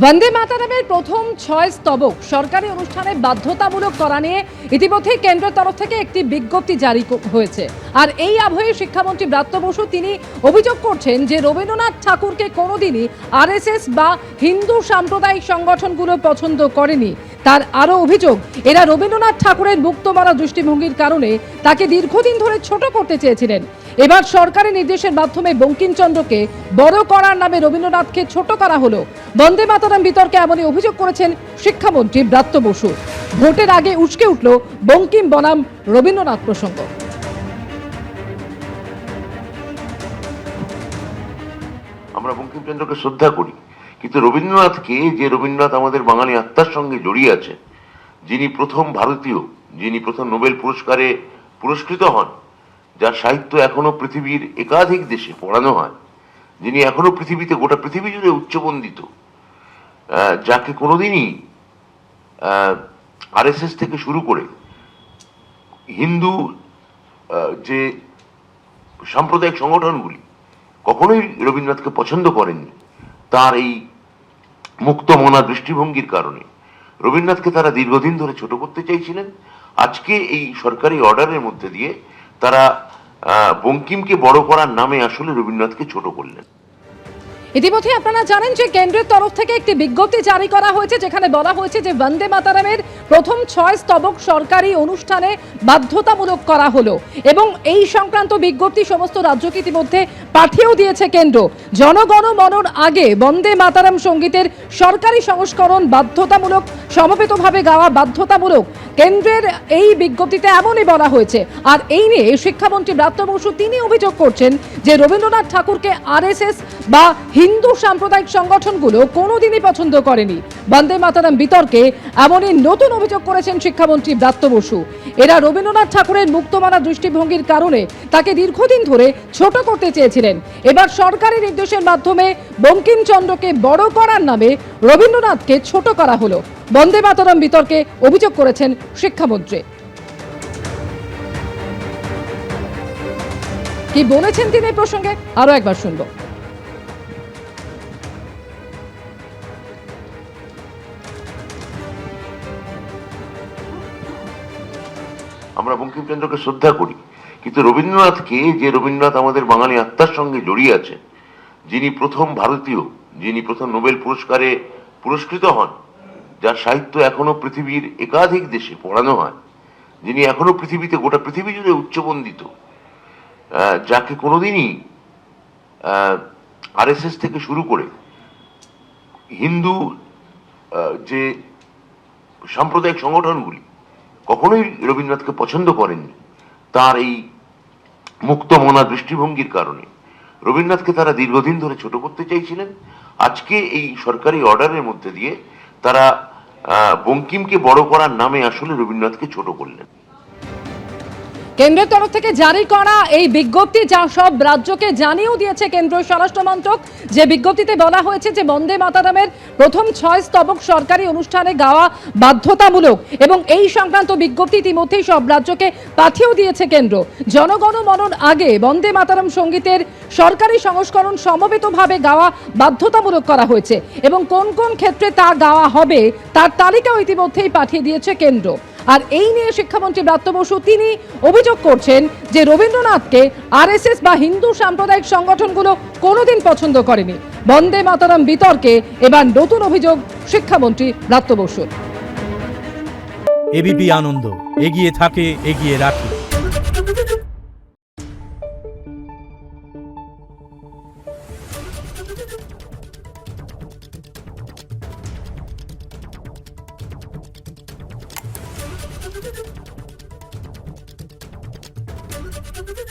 বন্দে মাতরমের প্রথম ৬ স্তবক সরকারি অনুষ্ঠানে বাধ্যতামূলক করা নিয়ে ইতিমধ্যে কেন্দ্রের তরফ থেকে একটি বিজ্ঞপ্তি জারি হয়েছে। আর এই আবহে শিক্ষামন্ত্রী ব্রাত্য বসু তিনি অভিযোগ করছেন যে রবীন্দ্রনাথ ঠাকুরকে কোনোদিনই আরএসএস বা হিন্দু সাম্প্রদায়িক সংগঠনগুলো পছন্দ করেনি। তার আরও অভিযোগ, এরা রবীন্দ্রনাথ ঠাকুরের মুক্তমারা দৃষ্টিভঙ্গির কারণে তাকে দীর্ঘদিন ধরে ছোট করতে চেয়েছিলেন। এবার সরকারি নির্দেশের মাধ্যমে বঙ্কিমচন্দ্রকে বড় করার নামে রবীন্দ্রনাথকে ছোট করা হলো। বন্দে মাতরম বিতর্কে এমনই অভিযোগ করেছেন শিক্ষামন্ত্রী ব্রাত্য বসু। ভোটের আগে উস্কে উঠল বঙ্কিম বনাম রবীন্দ্রনাথ প্রসঙ্গ। আমরা বঙ্কিমচন্দ্রকে শ্রদ্ধা করি, কিন্তু রবীন্দ্রনাথকে, যে রবীন্দ্রনাথ আমাদের বাঙালি আত্মার সঙ্গে জড়িয়ে আছে, যিনি প্রথম ভারতীয়, যিনি প্রথম নোবেল পুরস্কারে পুরস্কৃত হন, যার সাহিত্য এখনো পৃথিবীর একাধিক দেশে পড়ানো হয়, যিনি এখনো পৃথিবীতে, গোটা পৃথিবী জুড়ে উচ্চবন্দিত, যাকে কোনোদিনই আরএসএস থেকে শুরু করে হিন্দু যে সাম্প্রদায়িক সংগঠনগুলি কখনোই রবীন্দ্রনাথকে পছন্দ করেননি, তার এই মুক্ত মনা দৃষ্টিভঙ্গির কারণে রবীন্দ্রনাথকে তারা দীর্ঘদিন ধরে ছোট করতে চাইছিলেন। আজকে এই সরকারি অর্ডারের মধ্যে দিয়ে তারা বঙ্কিমকে বড় করার নামে আসলে রবীন্দ্রনাথকে ছোট করলেন। ইতিমধ্যে আপনারা জানেন যে কেন্দ্রের তরফ থেকে একটি বিজ্ঞপ্তি জারি করা হয়েছে, যেখানে বলা হয়েছে যে বন্দে মাতরমের প্রথম ৬ স্তবক সরকারি অনুষ্ঠানে বাধ্যতামূলক করা হলো এবং এই সংক্রান্ত বিজ্ঞপ্তি সমস্ত রাজ্যকে ইতিমধ্যে পাঠিয়েও দিয়েছে কেন্দ্র। জনগণ মনর আগে বন্দে মাতরম সঙ্গীতের সরকারি সংস্করণ বাধ্যতামূলক, সমবেতভাবে গাওয়া বাধ্যতামূলক। কেন্দ্রের এই বিজ্ঞপ্তিতে এমনই বলা হয়েছে। আর এই নিয়ে শিক্ষামন্ত্রী ব্রাত্য বসু তিনি অভিযোগ করছেন যে রবীন্দ্রনাথ ঠাকুরকে আরএসএস বা হিন্দু সাম্প্রদায়িক সংগঠনগুলো কোনোদিনই পছন্দ করেনি। বন্দে মাতরম বিতর্কে এমনই নতুন অভিযোগ করেছেন শিক্ষামন্ত্রী ব্রাত্য বসু। এরা রবীন্দ্রনাথ ঠাকুরের মুক্তমানা দৃষ্টিভঙ্গির কারণে তাকে দীর্ঘদিন ধরে ছোট করতে চেয়েছিলেন। এবার সরকারি নির্দেশের মাধ্যমে বঙ্কিমচন্দ্রকে বড় করার নামে রবীন্দ্রনাথকে ছোট করা হলো। বন্দে মাতরম বিতর্কে অভিযোগ করেছেন শিক্ষামন্ত্রী। কি বলেছেন তিনি এই প্রসঙ্গে আরো একবার শুনবো। আমরা বঙ্কিমচন্দ্রকে শ্রদ্ধা করি, কিন্তু রবীন্দ্রনাথকে, যে রবীন্দ্রনাথ আমাদের বাঙালি আত্মার সঙ্গে জড়িয়ে আছে, যিনি প্রথম ভারতীয়, যিনি প্রথম নোবেল পুরস্কারে পুরস্কৃত হন, যার সাহিত্য এখনো পৃথিবীর একাধিক দেশে পড়ানো হয়, যিনি এখনো পৃথিবীতে, গোটা পৃথিবী জুড়ে উচ্চবন্দিত, যাকে কোনোদিনই আরএসএস থেকে শুরু করে হিন্দু যে সাম্প্রদায়িক সংগঠনগুলি কখনোই রবীন্দ্রনাথকে পছন্দ করেননি, তার এই মুক্ত মনা দৃষ্টিভঙ্গির কারণে রবীন্দ্রনাথকে তারা দীর্ঘদিন ধরে ছোট করতে চাইছিলেন। আজকে এই সরকারি অর্ডারের মধ্যে দিয়ে তারা বঙ্কিমকে বড় করার নামে আসলে রবীন্দ্রনাথকে ছোট করলেন। কেন্দ্রের তরফ থেকে জারি করা এই বিজ্ঞপ্তি যা সব রাজ্যকে জানিয়েও দিয়েছে কেন্দ্রীয় স্বরাষ্ট্র মন্ত্রক, যে বিজ্ঞপ্তিতে বলা হয়েছে যে বন্দে মাতরমের প্রথম ৬ স্তবক সরকারি অনুষ্ঠানে গাওয়া বাধ্যতামূলক এবং এই সংক্রান্ত বিজ্ঞপ্তি ইতিমধ্যেই সব রাজ্যকে পাঠিয়েও দিয়েছে কেন্দ্র। জনগণ মনর আগে বন্দে মাতরম সঙ্গীতের সরকারি সংস্করণ সমবেতভাবে গাওয়া বাধ্যতামূলক করা হয়েছে এবং কোন কোন ক্ষেত্রে তা গাওয়া হবে তার তালিকাও ইতিমধ্যেই পাঠিয়ে দিয়েছে কেন্দ্র। আর এই নিয়ে শিক্ষামন্ত্রী ব্রাত্য বসু তিনি অভিযোগ করছেন যে রবীন্দ্রনাথকে আরএসএস বা হিন্দু সাম্প্রদায়িক সংগঠনগুলো কোনোদিন পছন্দ করেনি। বন্দে মাতরম বিতর্কে এবার নতুন অভিযোগ শিক্ষামন্ত্রী ব্রাত্য বসুর। এবিপি আনন্দ, এগিয়ে থাকে, এগিয়ে রাখে। Thank you.